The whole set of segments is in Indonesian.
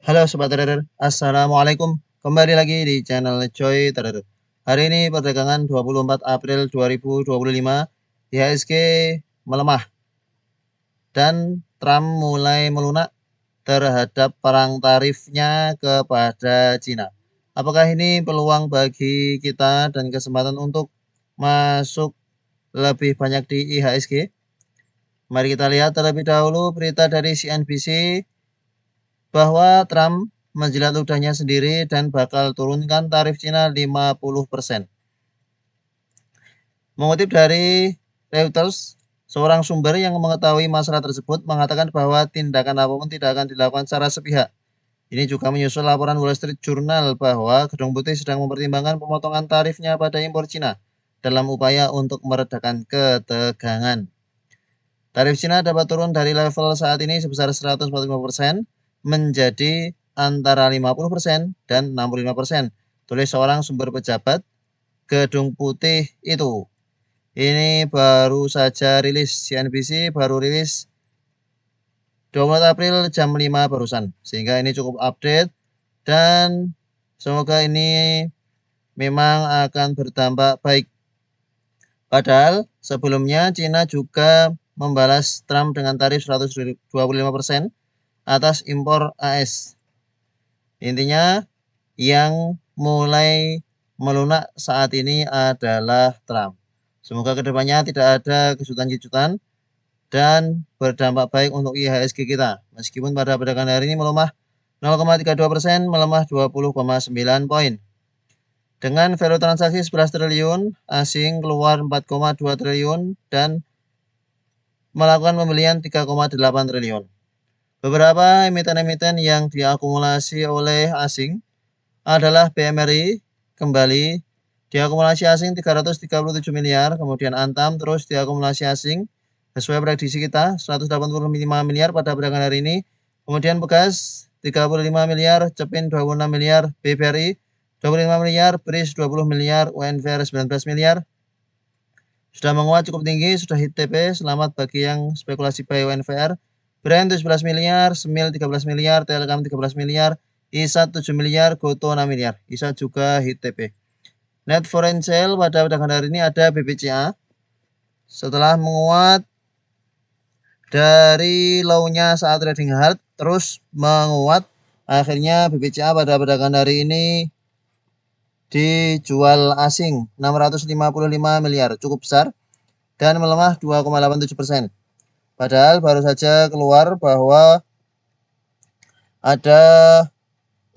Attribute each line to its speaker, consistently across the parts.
Speaker 1: Halo Sobat Trader, Assalamualaikum. Kembali lagi di channel Choi Trader. Hari ini perdagangan 24 April 2025, IHSG melemah dan Trump mulai melunak terhadap perang tarifnya kepada Cina. Apakah ini peluang bagi kita dan kesempatan untuk masuk lebih banyak di IHSG? Mari kita lihat terlebih dahulu berita dari CNBC bahwa Trump menjilat ludahnya sendiri dan bakal turunkan tarif Cina 50%. Mengutip dari Reuters, seorang sumber yang mengetahui masalah tersebut mengatakan bahwa tindakan apapun tidak akan dilakukan secara sepihak. Ini juga menyusul laporan Wall Street Journal bahwa Gedung Putih sedang mempertimbangkan pemotongan tarifnya pada impor Cina dalam upaya untuk meredakan ketegangan. Tarif Cina dapat turun dari level saat ini sebesar 145% menjadi antara 50% dan 65%, tulis seorang sumber pejabat Gedung Putih itu. Ini baru saja rilis, CNBC baru rilis 24 April jam 5 barusan, sehingga ini cukup update dan semoga ini memang akan berdampak baik. Padahal sebelumnya Cina juga membalas Trump dengan tarif 125% atas impor AS. Intinya yang mulai melunak saat ini adalah Trump. Semoga kedepannya tidak ada kejutan-kejutan dan berdampak baik untuk IHSG kita. Meskipun pada perdagangan hari ini melemah 0,32%, melemah 20,9 poin. Dengan value transaksi 11 triliun, asing keluar 4,2 triliun dan melakukan pembelian 3,8 triliun. Beberapa emiten-emiten yang diakumulasi oleh asing adalah BMRI kembali diakumulasi asing 337 miliar, kemudian Antam terus diakumulasi asing sesuai prediksi kita 185 miliar pada perdagangan hari ini, kemudian Bekas 35 miliar, Cepin 26 miliar, BBRI 25 miliar, BRIS 20 miliar, UNVR 19 miliar. Sudah menguat cukup tinggi, sudah hit TP, selamat bagi yang spekulasi buy UNVR. Brand 17 miliar, Semil 13 miliar, Telkom 13 miliar, ISA 7 miliar, Goto 6 miliar. ISA juga hit TP. Net foreign sale pada perdagangan hari ini ada BBCA. Setelah menguat dari low-nya saat trading hard, terus menguat. Akhirnya BBCA pada perdagangan hari ini dijual asing 655 miliar, cukup besar, dan melemah 2,87%. Padahal baru saja keluar bahwa ada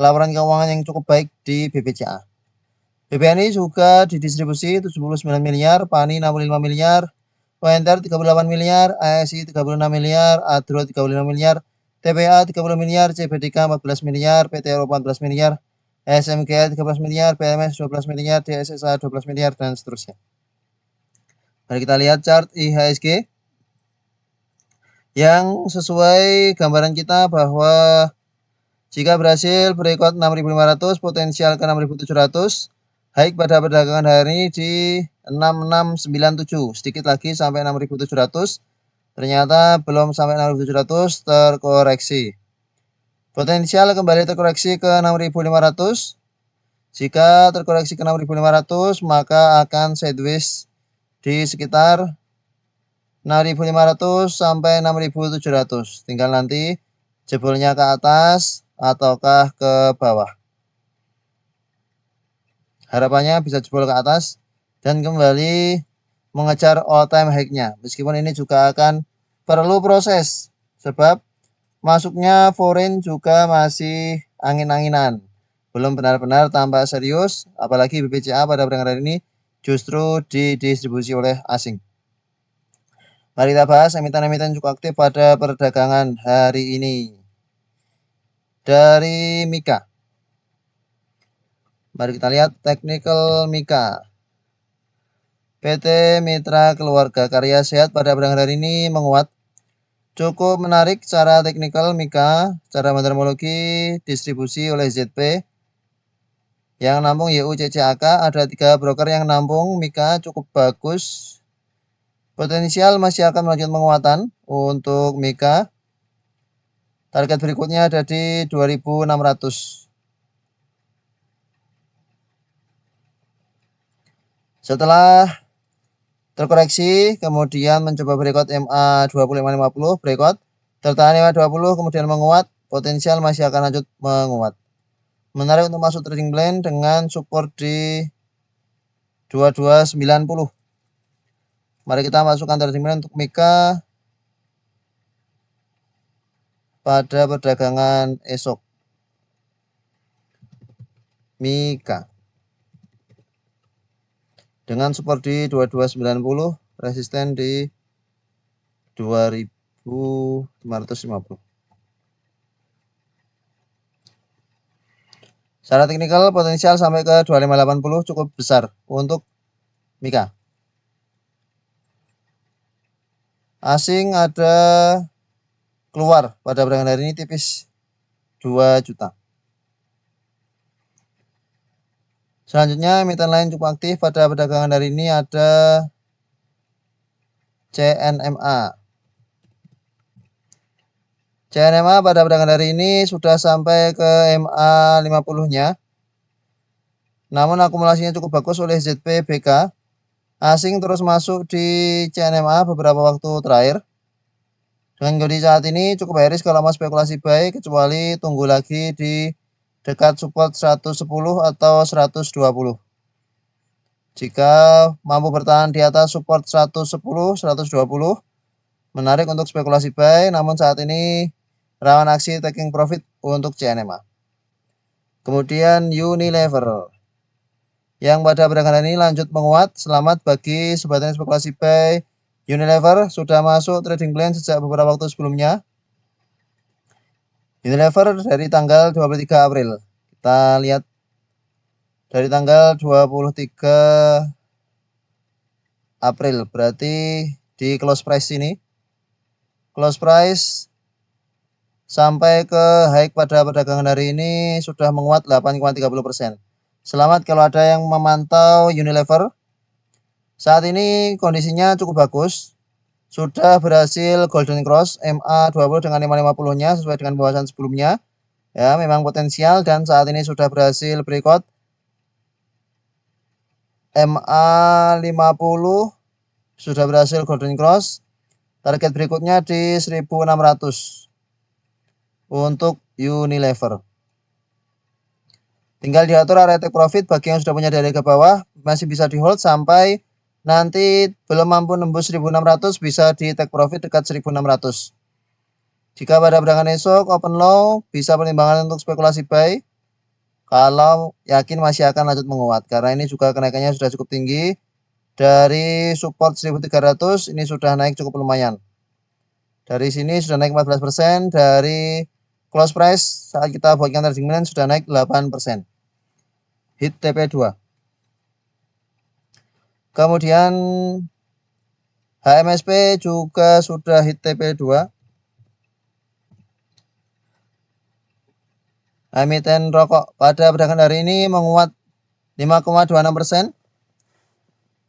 Speaker 1: laporan keuangan yang cukup baik di BBCA. BBNI juga didistribusi 79 miliar, PANI 65 miliar, ONTR 38 miliar, ASI 36 miliar, ADRO 35 miliar, TPA 30 miliar, CBDK 14 miliar, PT Eropa 14 miliar, SMGA 13 miliar, PMS 12 miliar, DSSA 12 miliar, dan seterusnya. Mari kita lihat chart IHSG yang sesuai gambaran kita bahwa jika berhasil berikut 6.500, potensial ke 6.700, high pada perdagangan hari ini di 6697, sedikit lagi sampai 6.700, ternyata belum sampai 6.700, terkoreksi. Potensial kembali terkoreksi ke 6.500, jika terkoreksi ke 6.500 maka akan sideways di sekitar 6.500 sampai 6.700, tinggal nanti jebolnya ke atas ataukah ke bawah. Harapannya bisa jebol ke atas dan kembali mengejar all time high-nya. Meskipun ini juga akan perlu proses sebab masuknya foreign juga masih angin-anginan, belum benar-benar tampak serius, apalagi BBCA pada perdagangan hari ini justru didistribusi oleh asing. Mari kita bahas emiten-emiten cukup aktif pada perdagangan hari ini. Dari Mika, mari kita lihat technical Mika. PT Mitra Keluarga Karya Sehat pada perdagangan hari ini menguat. Cukup menarik secara teknikal Mika, secara meteorologi distribusi oleh ZP. Yang nampung YUCCAK, ada 3 broker yang nampung Mika cukup bagus. Potensial masih akan melanjutkan penguatan untuk Mika. Target berikutnya ada di 2.600. Setelah terkoreksi, kemudian mencoba breakout MA 2550, breakout, tertahan MA 20, kemudian menguat, potensial masih akan lanjut menguat. Menarik untuk masuk trading plan dengan support di 2290. Mari kita masukkan trading plan untuk Mika pada perdagangan esok. Mika dengan support di 2290, resisten di 2550. Secara teknikal potensial sampai ke 2580 cukup besar untuk Mika. Asing ada keluar pada perdagangan hari ini tipis 2 juta. Selanjutnya emiten lain cukup aktif pada perdagangan hari ini ada CNMA. CNMA pada perdagangan hari ini sudah sampai ke MA 50-nya. Namun akumulasinya cukup bagus oleh ZPBK. Asing terus masuk di CNMA beberapa waktu terakhir. Dengan kondisi saat ini cukup high risk kalau mau spekulasi buy, kecuali tunggu lagi di dekat support 110 atau 120. Jika mampu bertahan di atas support 110, 120, menarik untuk spekulasi buy, namun saat ini rawan aksi taking profit untuk CNMA. Kemudian Unilever yang pada perdagangan ini lanjut menguat. Selamat bagi sobat spekulasi buy. Unilever sudah masuk trading plan sejak beberapa waktu sebelumnya. Unilever dari tanggal 23 April. Kita lihat dari tanggal 23 April, berarti di close price ini. Close price sampai ke high pada perdagangan hari ini sudah menguat 8,30%. Selamat kalau ada yang memantau Unilever. Saat ini kondisinya cukup bagus. Sudah berhasil golden cross MA 20 dengan 550-nya sesuai dengan bahasan sebelumnya. Ya, memang potensial dan saat ini sudah berhasil breakout MA 50 sudah berhasil golden cross. Target berikutnya di 1600 untuk Unilever. Tinggal diatur area take profit bagi yang sudah punya dari ke bawah, masih bisa di hold sampai nanti belum mampu nembus 1600, bisa di take profit dekat 1600. Jika pada perdagangan esok open low, bisa pertimbangan untuk spekulasi buy kalau yakin masih akan lanjut menguat, karena ini juga kenaikannya sudah cukup tinggi. Dari support 1300 ini sudah naik cukup lumayan. Dari sini sudah naik 14%, dari close price saat kita buatkan trading plan sudah naik 8%. Hit TP2. Kemudian HMSP juga sudah hit TP2. Emiten rokok pada perdagangan hari ini menguat 5,26%.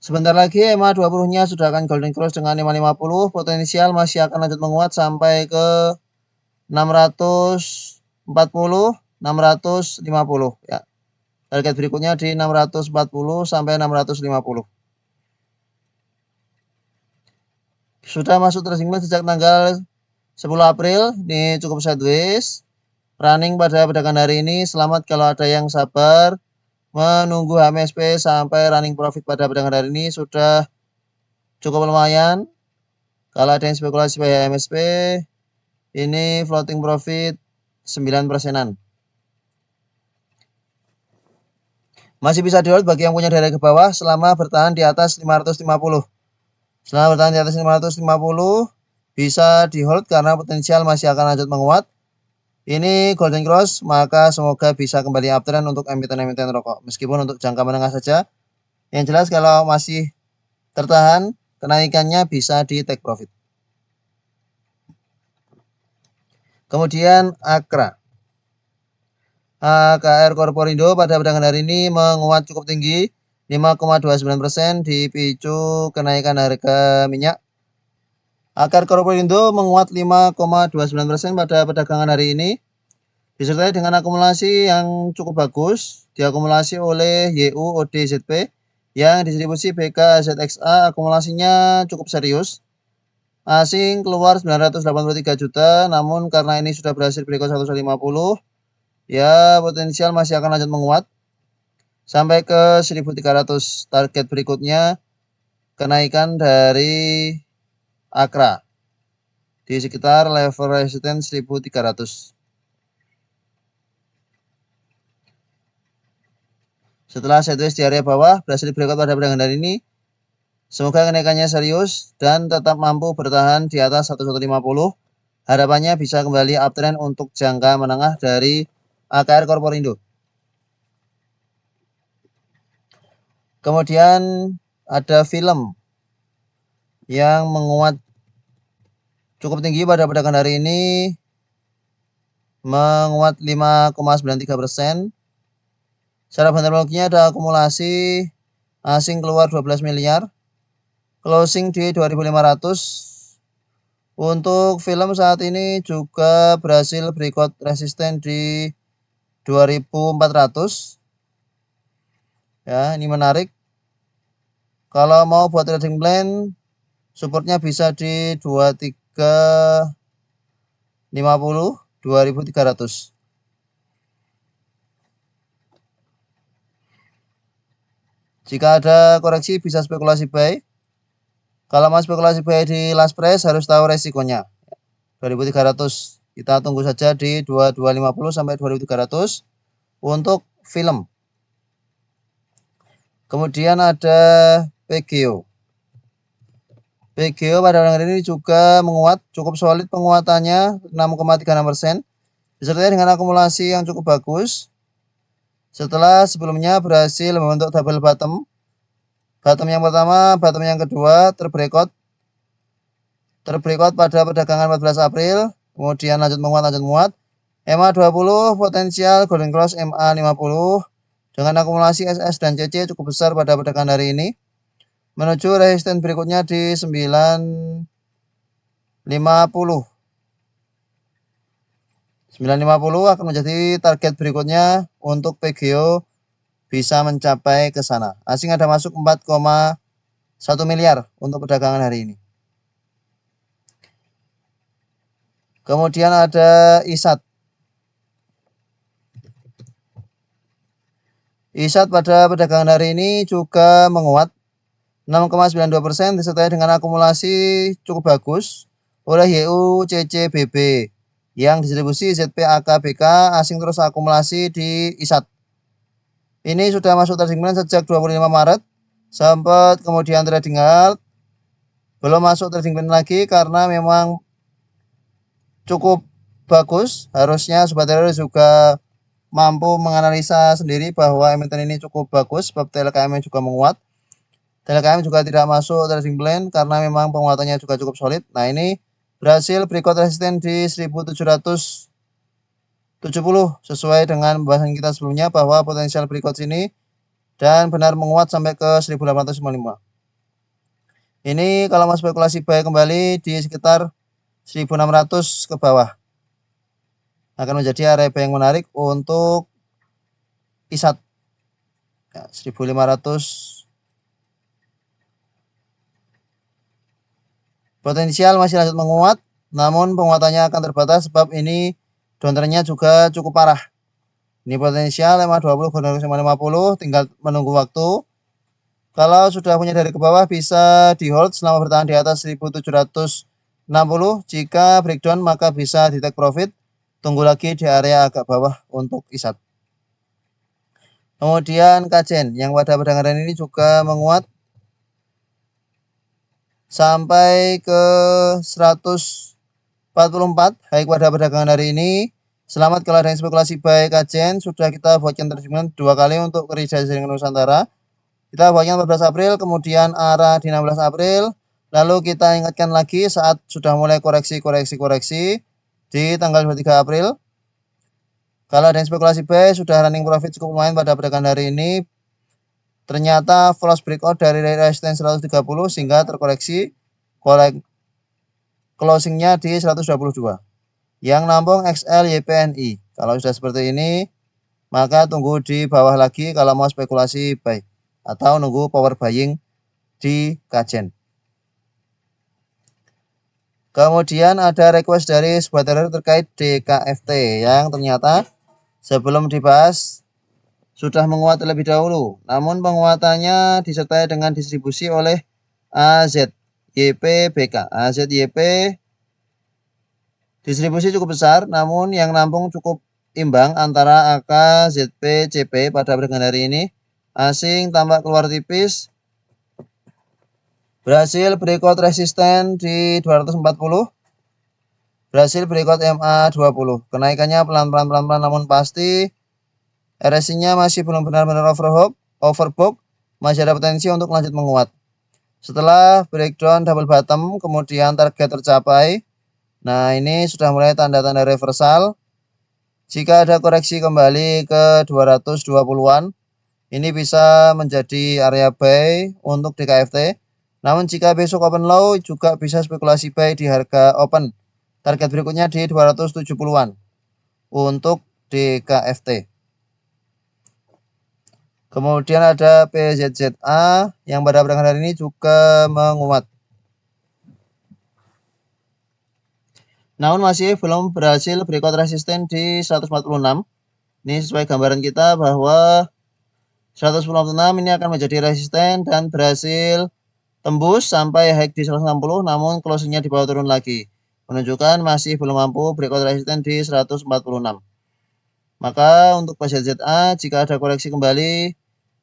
Speaker 1: Sebentar lagi MA 20-nya sudah akan golden cross dengan 550. Potensial masih akan lanjut menguat sampai ke 640, 650 ya. Target berikutnya di 640 sampai 650. Sudah masuk trading plan sejak tanggal 10 April. Ini cukup sideways. Running pada perdagangan hari ini. Selamat kalau ada yang sabar menunggu HMSP sampai running profit pada perdagangan hari ini sudah cukup lumayan. Kalau ada yang spekulasi pada HMSP, ini floating profit 9%-an. Masih bisa di hold bagi yang punya dari ke bawah selama bertahan di atas 550. Selama bertahan di atas 550 bisa di hold karena potensial masih akan lanjut menguat. Ini golden cross, maka semoga bisa kembali uptrend untuk emiten-emiten rokok. Meskipun untuk jangka menengah saja. Yang jelas kalau masih tertahan, kenaikannya bisa di take profit. Kemudian Akra. AKR Korporindo pada perdagangan hari ini menguat cukup tinggi 5,29%, dipicu kenaikan harga minyak. AKR Korporindo menguat 5,29% pada perdagangan hari ini, disertai dengan akumulasi yang cukup bagus, diakumulasi oleh YUODZP yang distribusi BKZXA akumulasinya cukup serius. Asing keluar 983 juta, namun karena ini sudah berhasil breakout 150, ya potensial masih akan lanjut menguat sampai ke 1300. Target berikutnya kenaikan dari AKRA di sekitar level resistance 1300. Setelah sideways di area bawah berhasil breakout pada perdagangan hari ini, semoga kenaikannya serius dan tetap mampu bertahan di atas 1150. Harapannya bisa kembali uptrend untuk jangka menengah dari AKR Korporindo. Kemudian ada film yang menguat cukup tinggi pada perdagangan hari ini, menguat 5,93%. Secara fundamentalnya ada akumulasi asing keluar 12 miliar, closing di 2500. Untuk film saat ini juga berhasil breakout resisten di 2400. Ya, ini menarik. Kalau mau buat trading plan, supportnya bisa di 2350, 2300. Jika ada koreksi bisa spekulasi buy. Kalau mau spekulasi buy di last price harus tahu resikonya. 2300. Kita tunggu saja di 2250 sampai 2300 untuk film. Kemudian ada PGO. PGO pada hari ini juga menguat, cukup solid penguatannya 6,36%, disertai dengan akumulasi yang cukup bagus. Setelah sebelumnya berhasil membentuk double bottom. Bottom yang pertama, bottom yang kedua terbreakout pada perdagangan 14 April, kemudian lanjut menguat, MA 20 potensial golden cross MA 50 dengan akumulasi SS dan CC cukup besar pada perdagangan hari ini, menuju resisten berikutnya di 950. 950 akan menjadi target berikutnya untuk PGO bisa mencapai ke sana. Asing ada masuk 4,1 miliar untuk perdagangan hari ini. Kemudian ada ISAT. ISAT pada perdagangan hari ini juga menguat 6,92%, disertai dengan akumulasi cukup bagus oleh YUCCBB yang distribusi ZPAKBK. Asing terus akumulasi di ISAT. Ini sudah masuk trading plan sejak 25 Maret, sempat kemudian trading halt, belum masuk trading plan lagi karena memang cukup bagus. Harusnya sobat trader juga mampu menganalisa sendiri bahwa emiten ini cukup bagus, sebab TLKM juga menguat. TLKM juga tidak masuk trading plan karena memang penguatannya juga cukup solid. Nah, ini berhasil breakout resisten di 1770 sesuai dengan pembahasan kita sebelumnya bahwa potensial breakout sini dan benar menguat sampai ke 1855. Ini kalau mau spekulasi buy kembali di sekitar 1600 ke bawah akan menjadi area yang menarik untuk ISAT. Ya, 1500 potensial masih lanjut menguat, namun penguatannya akan terbatas sebab ini downtrendnya juga cukup parah. Ini potensial 520 golden 50, tinggal menunggu waktu. Kalau sudah punya dari ke bawah bisa di hold selama bertahan di atas 1760. Jika breakdown maka bisa di take profit. Tunggu lagi di area agak bawah untuk ISAT. Kemudian KCN yang pada perdagangan ini juga menguat sampai ke 144 high pada perdagangan hari ini. Selamat kalau ada yang spekulasi buy KCN. Sudah kita buatkan trading 2 kali untuk realisasi dengan Nusantara. Kita buatkan 14 April, kemudian arah di 16 April. Lalu kita ingatkan lagi saat sudah mulai koreksi di tanggal 23 April. Kalau ada yang spekulasi buy sudah running profit cukup lumayan pada perdagangan hari ini. Ternyata false breakout dari resistance 130 sehingga terkoreksi closingnya di 122. Yang nampung XL YPNI. Kalau sudah seperti ini, maka tunggu di bawah lagi kalau mau spekulasi buy atau nunggu power buying di kajen. Kemudian ada request dari sebuah trader terkait DKFT yang ternyata sebelum dibahas sudah menguat terlebih dahulu. Namun penguatannya disertai dengan distribusi oleh AZYP-BK. AZYP distribusi cukup besar, namun yang nampung cukup imbang antara AK, ZP, CP pada perdagangan hari ini. Asing tampak keluar tipis, berhasil breakout resisten di 240, berhasil breakout MA20. Kenaikannya pelan-pelan namun pasti. RSI-nya masih belum benar-benar overbought, masih ada potensi untuk lanjut menguat. Setelah breakdown double bottom, kemudian target tercapai. Nah, ini sudah mulai tanda-tanda reversal. Jika ada koreksi kembali ke 220-an, ini bisa menjadi area buy untuk DKFT. Namun jika besok open low, juga bisa spekulasi buy di harga open. Target berikutnya di 270-an untuk DKFT. Kemudian ada PZZA yang pada perdagangan hari ini juga menguat. Namun masih belum berhasil breakout resisten di 146. Ini sesuai gambaran kita bahwa 146 ini akan menjadi resisten dan berhasil tembus sampai high di 160, namun closingnya di bawah turun lagi. Menunjukkan masih belum mampu breakout resisten di 146. Maka untuk PZZA jika ada koreksi kembali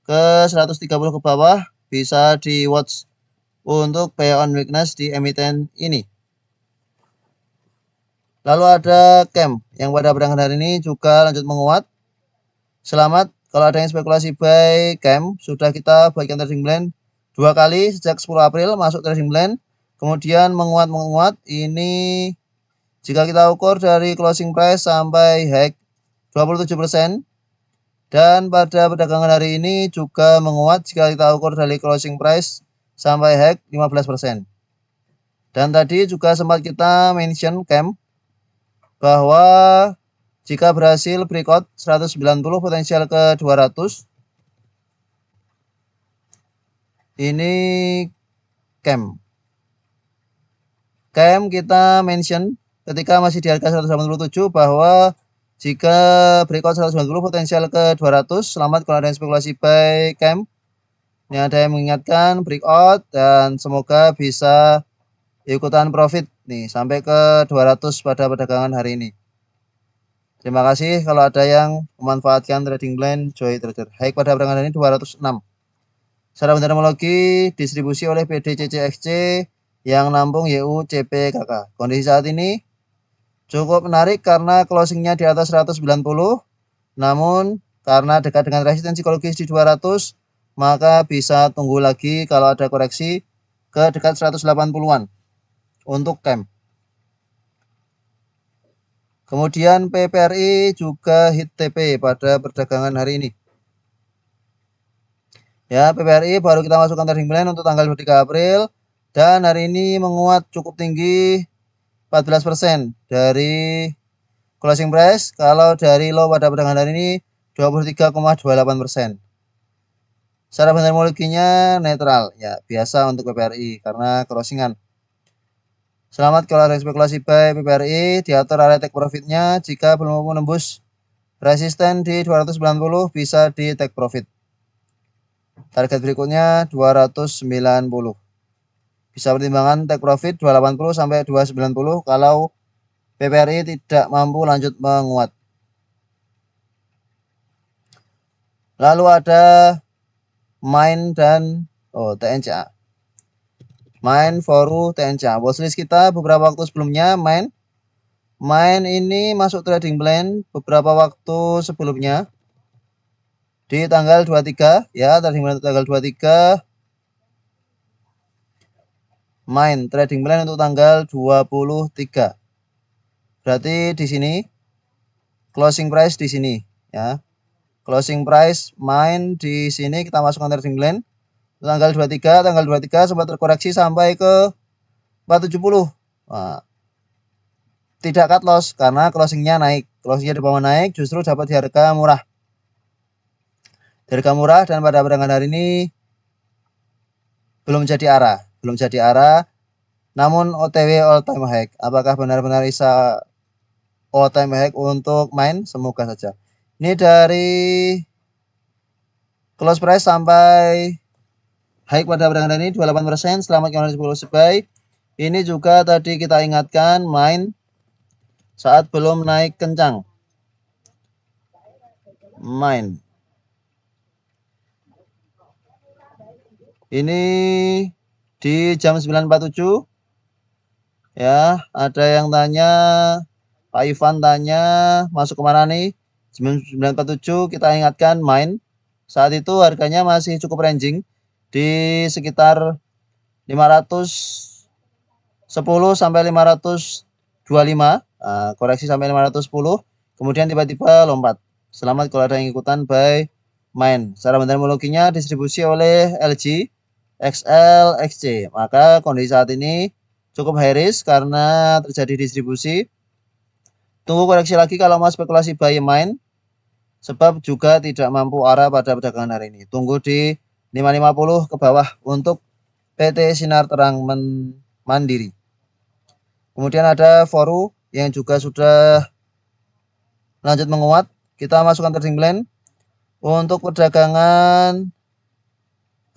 Speaker 1: ke 130 ke bawah bisa di watch untuk buy on weakness di emiten ini. Lalu ada CAM yang pada perdagangan hari ini juga lanjut menguat. Selamat kalau ada yang spekulasi buy CAM, sudah kita bagikan trading plan 2 kali sejak 10 April masuk trading plan, kemudian menguat. Ini jika kita ukur dari closing price sampai high 27%. Dan pada perdagangan hari ini juga menguat jika kita ukur dari closing price sampai high 15%. Dan tadi juga sempat kita mention CAM bahwa jika berhasil breakout 190 potensial ke 200. Ini CAM. CAM kita mention ketika masih di harga 187 bahwa jika breakout 190 potensial ke 200, selamat kalau ada yang spekulasi buy CAM. Ini ada yang mengingatkan breakout dan semoga bisa ikutan profit nih sampai ke 200 pada perdagangan hari ini. Terima kasih kalau ada yang memanfaatkan trading plan Joy Trader. High pada perdagangan hari ini 206. Secara terminologi distribusi oleh PDCCXC yang nampung YUCPKK. Kondisi saat ini cukup menarik karena closingnya di atas 190, namun karena dekat dengan resistensi psikologis di 200, maka bisa tunggu lagi kalau ada koreksi ke dekat 180-an untuk CAM. Kemudian PPRI juga hit TP pada perdagangan hari ini. Ya, PPRI baru kita masukkan trading plan untuk tanggal 23 April dan hari ini menguat cukup tinggi 14% dari closing price. Kalau dari low pada perdagangan hari ini 23,28%. Secara terminologinya netral ya, biasa untuk PPRI karena crossingan. Selamat kalau ada spekulasi buy PPRI, diatur area take profitnya jika belum mampu menembus resisten di 290 bisa di take profit. Target berikutnya 290. Bisa pertimbangan take profit 280 sampai 290 kalau PPRI tidak mampu lanjut menguat. Lalu ada Main dan TNCA. Main Foru TNCA. Watchlist kita beberapa waktu sebelumnya Main ini masuk trading plan beberapa waktu sebelumnya di tanggal 23 ya, trading plan tanggal 23. Main trading plan untuk tanggal 23. Berarti di sini closing price di sini ya. Closing price Main di sini kita masukkan trading plan tanggal 23 sempat terkoreksi sampai ke 470. Nah, tidak cut loss karena closingnya naik. Closingnya di bawah naik justru dapat di harga murah. Di harga murah dan pada perdagangan hari ini belum jadi arah. Namun OTW all time high. Apakah benar-benar bisa all time high untuk main? Semoga saja. Ini dari close price sampai high pada perdagangan ini 28%. Selamat kawan close buy. Ini juga tadi kita ingatkan main saat belum naik kencang. Main. Ini di jam 9.47. Ya, ada yang tanya, Pak Ivan tanya, masuk kemana nih? 947 kita ingatkan main. Saat itu harganya masih cukup ranging di sekitar 510 sampai 525. Koreksi sampai 510. Kemudian tiba-tiba lompat. Selamat kalau ada yang ikutan buy main. Secara terminologinya distribusi oleh LG, XL, XC. Maka kondisi saat ini cukup high risk karena terjadi distribusi. Tunggu koreksi lagi kalau mau spekulasi buy main, sebab juga tidak mampu arah pada perdagangan hari ini. Tunggu di 550 ke bawah untuk PT Sinar Terang Mandiri. Kemudian ada Foru yang juga sudah lanjut menguat. Kita masukkan trading plan untuk perdagangan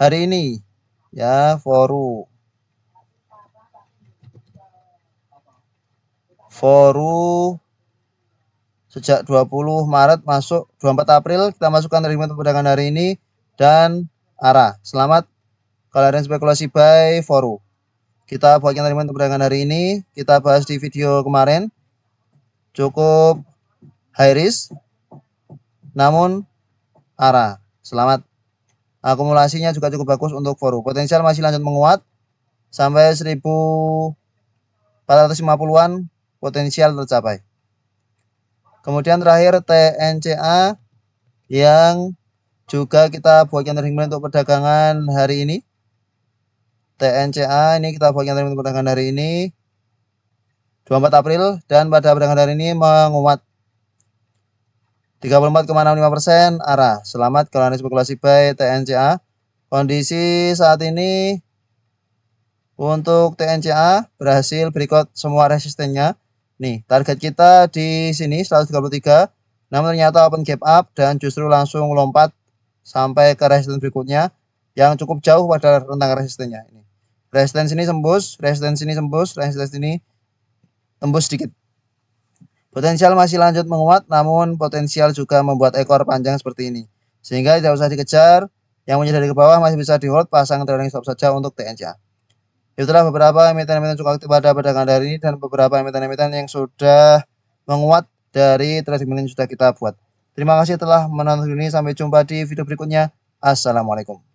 Speaker 1: hari ini. Ya, Foru sejak 20 Maret masuk 24 April kita masukkan trading plan untuk perdagangan hari ini dan arah. Selamat kalau ada yang spekulasi buy Foru. Kita buatkan trading plan untuk perdagangan hari ini. Kita bahas di video kemarin. Cukup high risk namun arah. Selamat. Akumulasinya juga cukup bagus untuk Foru. Potensial masih lanjut menguat sampai 1450-an potensial tercapai. Kemudian terakhir TNCA yang juga kita buatkan trading plan untuk perdagangan hari ini. TNCA ini kita buatkan trading plan untuk perdagangan hari ini 24 April dan pada perdagangan hari ini menguat 34,65% arah. Selamat kalau Anda spekulasi buy TNCA. Kondisi saat ini untuk TNCA berhasil berikut semua resistennya. Nih, target kita di sini 133. Namun ternyata open gap up dan justru langsung lompat sampai ke resisten berikutnya yang cukup jauh pada rentang resistennya. Ini. Resisten sini tembus, resisten sini tembus, resisten sini tembus sedikit. Potensial masih lanjut menguat, namun potensial juga membuat ekor panjang seperti ini. Sehingga tidak usah dikejar, yang punya dari ke bawah masih bisa di hold, pasang trailing stop saja untuk TNCA. Itulah beberapa emiten-emiten cukup aktif pada perdagangan hari ini dan beberapa emiten-emiten yang sudah menguat dari trading plan yang sudah kita buat. Terima kasih telah menonton ini, sampai jumpa di video berikutnya. Assalamualaikum.